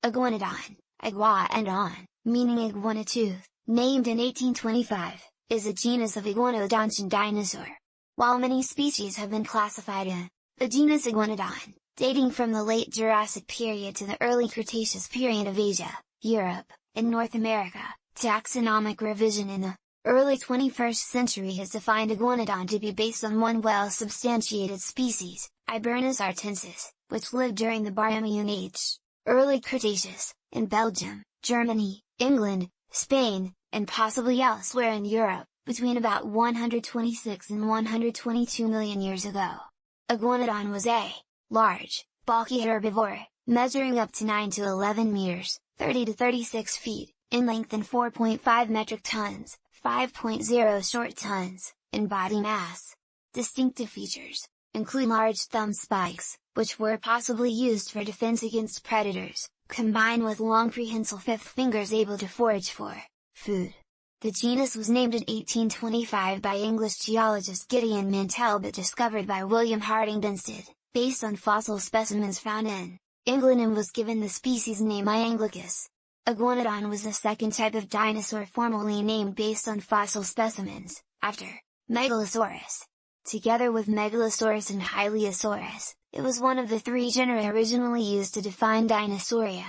Iguanodon, iguanodon, meaning iguana tooth, named in 1825, is a genus of iguanodontian dinosaur. While many species have been classified in the genus Iguanodon, dating from the late Jurassic period to the early Cretaceous period of Asia, Europe, and North America, taxonomic revision in the early 21st century has defined Iguanodon to be based on one well-substantiated species, Iguanosaurus artensis, which lived during the Barremian Age, early Cretaceous, in Belgium, Germany, England, Spain, and possibly elsewhere in Europe, between about 126 and 122 million years ago. Iguanodon was a large, bulky herbivore, measuring up to 9 to 11 meters, 30 to 36 feet, in length and 4.5 metric tons, 5.0 short tons, in body mass. Distinctive features include large thumb spikes, which were possibly used for defense against predators, combined with long prehensile fifth fingers able to forage for food. The genus was named in 1825 by English geologist Gideon Mantell but discovered by William Harding Benstead, based on fossil specimens found in England, and was given the species name Ianglicus. Iguanodon was the second type of dinosaur formally named based on fossil specimens, after Megalosaurus. Together with Megalosaurus and Hylaeosaurus, it was one of the three genera originally used to define Dinosauria.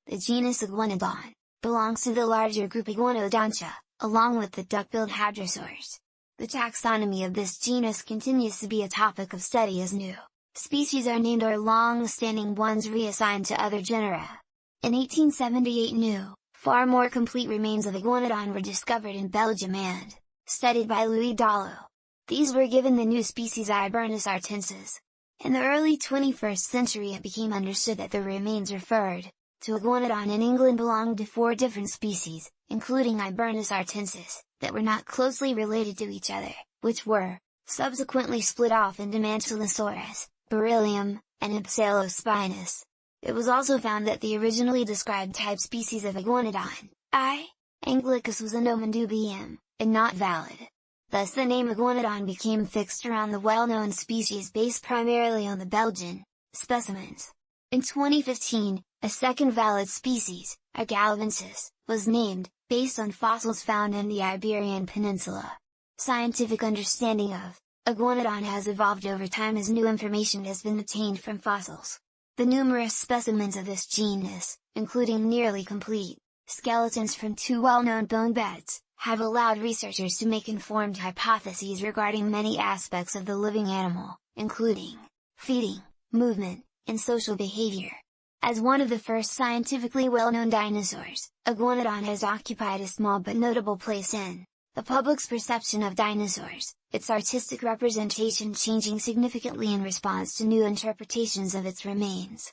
The genus Iguanodon belongs to the larger group Iguanodontia, along with the duck-billed hadrosaurs. The taxonomy of this genus continues to be a topic of study as new species are named or long-standing ones reassigned to other genera. In 1878 new, far more complete remains of Iguanodon were discovered in Belgium and studied by Louis Dallo. These were given the new species Iguanosaurus artensis. In the early 21st century it became understood that the remains referred to Iguanodon in England belonged to four different species, including Iguanosaurus artensis, that were not closely related to each other, which were subsequently split off into Mantellosaurus, Beryllium, and Hypsilospinus. It was also found that the originally described type species of Iguanodon, I. anglicus, was a nomen dubium, and not valid. Thus the name Iguanodon became fixed around the well-known species based primarily on the Belgian specimens. In 2015, a second valid species, Agalavensis, was named, based on fossils found in the Iberian Peninsula. Scientific understanding of Iguanodon has evolved over time as new information has been obtained from fossils. The numerous specimens of this genus, including nearly complete skeletons from two well-known bone beds, have allowed researchers to make informed hypotheses regarding many aspects of the living animal, including feeding, movement, and social behavior. As one of the first scientifically well-known dinosaurs, Iguanodon has occupied a small but notable place in the public's perception of dinosaurs, its artistic representation changing significantly in response to new interpretations of its remains.